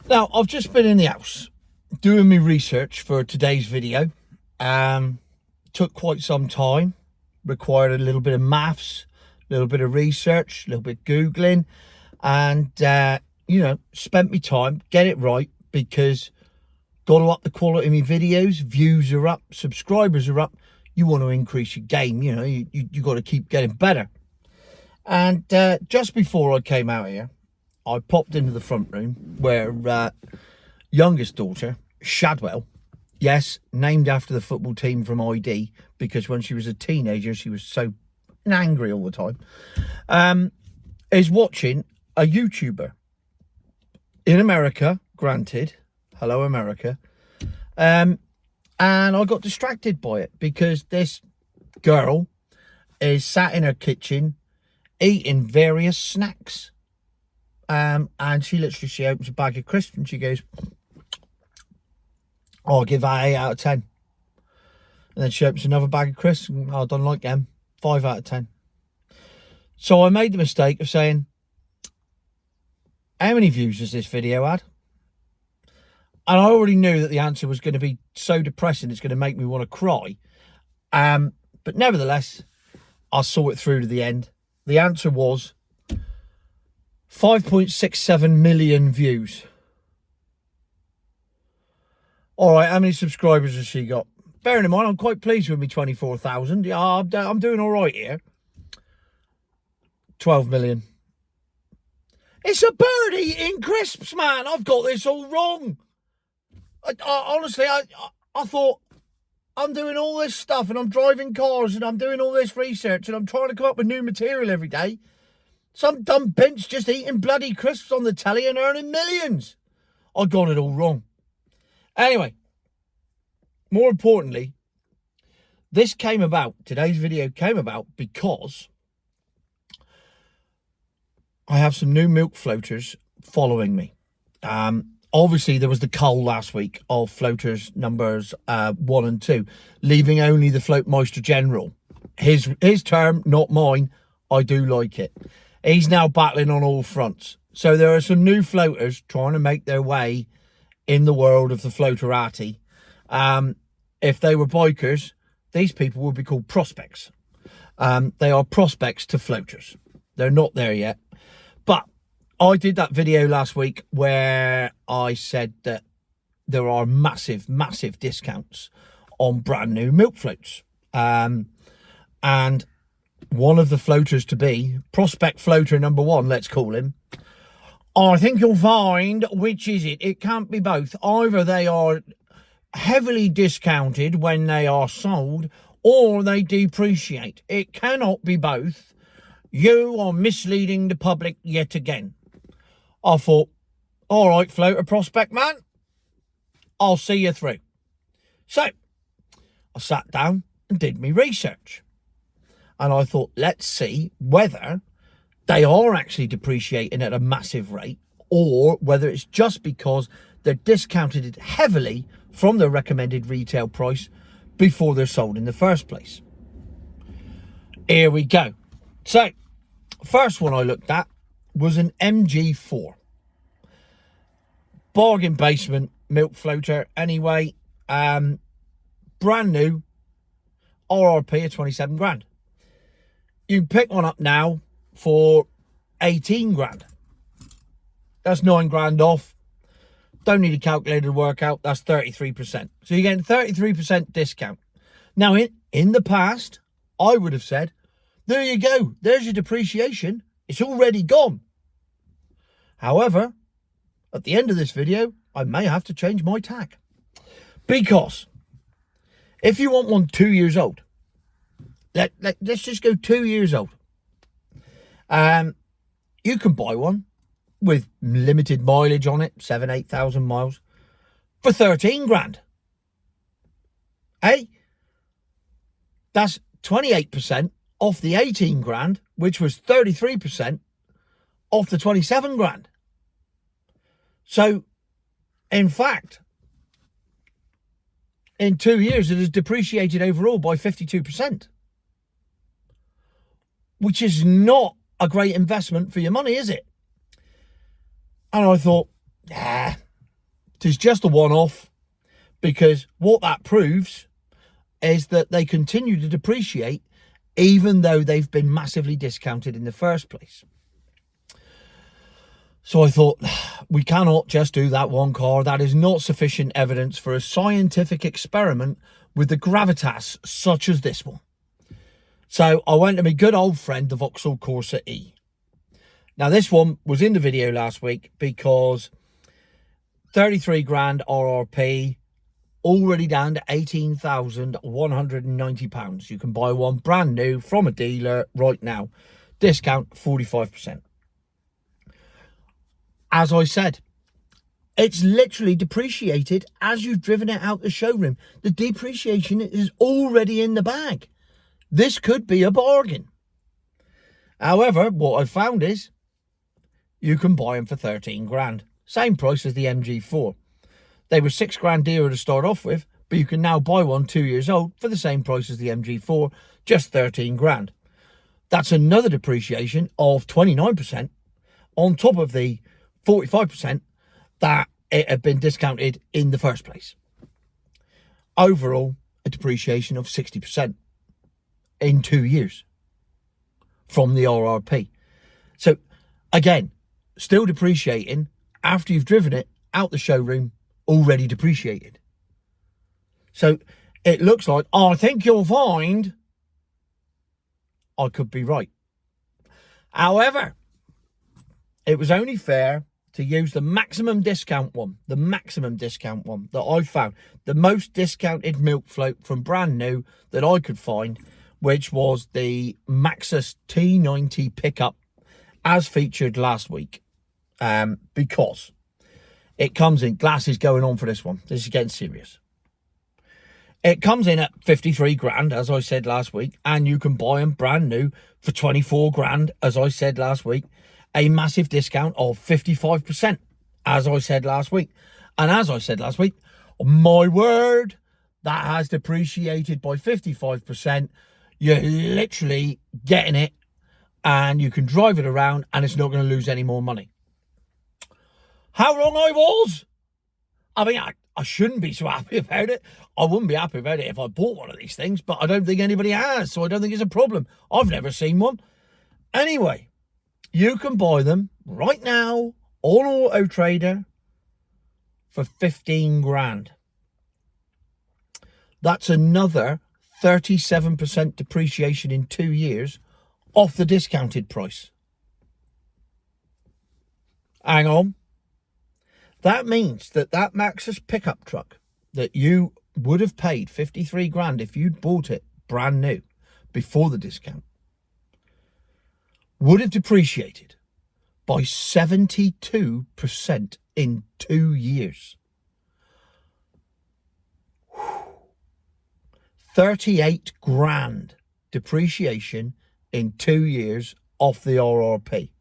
Now, I've just been in the house doing my research for today's video. Took quite some time, required a little bit of maths, a little bit of research, a little bit of Googling, and, spent my time, get it right, because got to up the quality of my videos, views are up, subscribers are up, you want to increase your game, you got to keep getting better. And just before I came out here, I popped into the front room where youngest daughter, Shadwell, yes, named after the football team from ID, because when she was a teenager, she was so angry all the time, is watching a YouTuber in America, granted, hello America, and I got distracted by it because this girl is sat in her kitchen eating various snacks. And she opens a bag of crisps and she goes, oh, I'll give that 8 out of 10. And then she opens another bag of crisps and, oh, I don't like them, 5 out of 10. So I made the mistake of saying, how many views has this video had? And I already knew that the answer was going to be so depressing it's going to make me want to cry. But nevertheless, I saw it through to the end. The answer was 5.67 million views. All right, how many subscribers has she got? Bearing in mind, I'm quite pleased with me 24,000. Yeah, I'm doing all right here. 12 million. It's a bird eating crisps, man. I've got this all wrong. Honestly, I thought I'm doing all this stuff and I'm driving cars and I'm doing all this research and I'm trying to come up with new material every day. Some dumb bench just eating bloody crisps on the telly and earning millions. I got it all wrong. Anyway, more importantly, today's video came about because I have some new milk floaters following me. Obviously, there was the cull last week of floaters numbers 1 and 2, leaving only the Float Moisture General. His term, not mine. I do like it. He's now battling on all fronts. So there are some new floaters trying to make their way in the world of the floaterati. If they were bikers, these people would be called prospects. They are prospects to floaters. They're not there yet. But I did that video last week where I said that there are massive, massive discounts on brand new milk floats. And one of the floaters to be, prospect floater number 1, let's call him, I think you'll find, which is it? It can't be both. Either they are heavily discounted when they are sold, or they depreciate. It cannot be both. You are misleading the public yet again. I thought, all right, floater prospect man, I'll see you through. So I sat down and did my research. And I thought, let's see whether they are actually depreciating at a massive rate or whether it's just because they're discounted heavily from their recommended retail price before they're sold in the first place. Here we go. So, first one I looked at was an MG4. Bargain basement milk floater. Anyway, brand new, RRP of 27 grand. You can pick one up now for 18 grand. That's 9 grand off. Don't need a calculator to work out. That's 33%. So you're getting 33% discount. Now, in the past, I would have said, there you go. There's your depreciation. It's already gone. However, at the end of this video, I may have to change my tack. Because if you want one 2 years old, let's just go 2 years old. You can buy one with limited mileage on it, 8,000 miles, for 13 grand. Hey, that's 28% off the 18 grand, which was 33% off the 27 grand. So, in fact, in 2 years, it has depreciated overall by 52%. Which is not a great investment for your money, is it? And I thought, 'Tis just a one-off, because what that proves is that they continue to depreciate even though they've been massively discounted in the first place. So I thought, we cannot just do that one car. That is not sufficient evidence for a scientific experiment with the gravitas such as this one. So I went to my good old friend, the Vauxhall Corsa E. Now, this one was in the video last week because 33 grand RRP, already down to £18,190. You can buy one brand new from a dealer right now. Discount 45%. As I said, it's literally depreciated as you've driven it out the showroom. The depreciation is already in the bag. This could be a bargain. However, what I've found is you can buy them for 13 grand. Same price as the MG4. They were 6 grand dearer to start off with, but you can now buy one 2 years old for the same price as the MG4, just 13 grand. That's another depreciation of 29% on top of the 45% that it had been discounted in the first place. Overall, a depreciation of 60% in 2 years from the RRP. So again, still depreciating after you've driven it out the showroom, already depreciated. So it looks like, I think you'll find I could be right. However, it was only fair to use the maximum discount one that I found, the most discounted milk float from brand new that I could find, which was the Maxus T90 pickup as featured last week, because it comes in, glasses going on for this one, this is getting serious. It comes in at 53 grand, as I said last week, and you can buy them brand new for 24 grand, as I said last week. A massive discount of 55%, as I said last week. And as I said last week, my word, that has depreciated by 55%. You're literally getting it, and you can drive it around, and it's not going to lose any more money. How wrong I was? I mean, I shouldn't be so happy about it. I wouldn't be happy about it if I bought one of these things, but I don't think anybody has, so I don't think it's a problem. I've never seen one. Anyway, you can buy them right now on Auto Trader for 15 grand. That's another 37% depreciation in 2 years off the discounted price. Hang on. That means that Maxus pickup truck that you would have paid 53 grand if you'd bought it brand new before the discount would have depreciated by 72% in 2 years. 38 grand depreciation in 2 years off the RRP.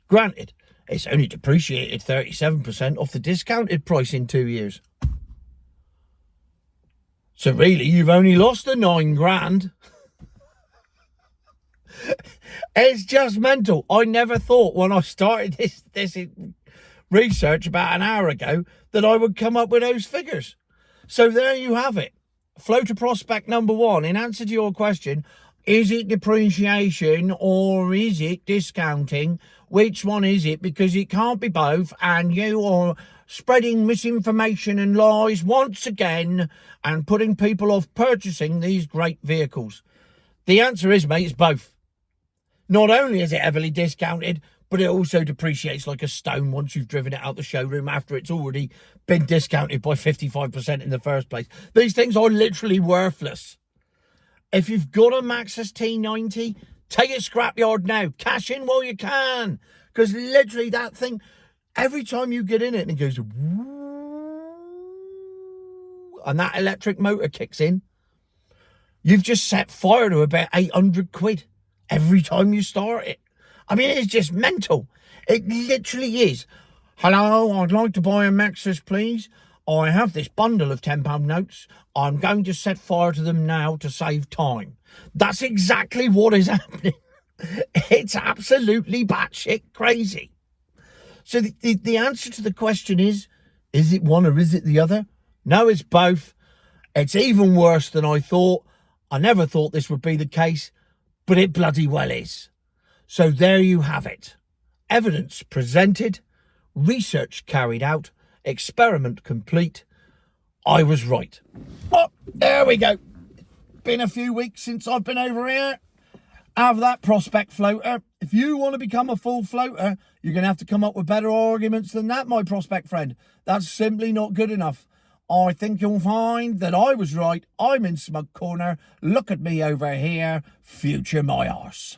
Granted, it's only depreciated 37% off the discounted price in 2 years. So really, you've only lost the 9 grand. It's just mental. I never thought when I started this research about an hour ago that I would come up with those figures. So there you have it. Floater prospect number one. In answer to your question, is it depreciation or is it discounting? Which one is it? Because it can't be both, and you are spreading misinformation and lies once again and putting people off purchasing these great vehicles. The answer is, mate, it's both. Not only is it heavily discounted, but it also depreciates like a stone once you've driven it out the showroom after it's already been discounted by 55% in the first place. These things are literally worthless. If you've got a Maxus T90, take it scrapyard now. Cash in while you can. Because literally that thing, every time you get in it and it goes, woo, and that electric motor kicks in, you've just set fire to about 800 quid every time you start it. I mean, it's just mental. It literally is. Hello, I'd like to buy a Maxus, please. I have this bundle of £10 notes. I'm going to set fire to them now to save time. That's exactly what is happening. It's absolutely batshit crazy. So the answer to the question is, Is it one or is it the other? No, it's both. It's even worse than I thought. I never thought this would be the case, but it bloody well is. So there you have it. Evidence presented, research carried out, experiment complete. I was right. Oh, there we go. Been a few weeks since I've been over here. Have that prospect floater. If you want to become a full floater, you're going to have to come up with better arguments than that, my prospect friend. That's simply not good enough. I think you'll find that I was right. I'm in smug corner. Look at me over here. Future my arse.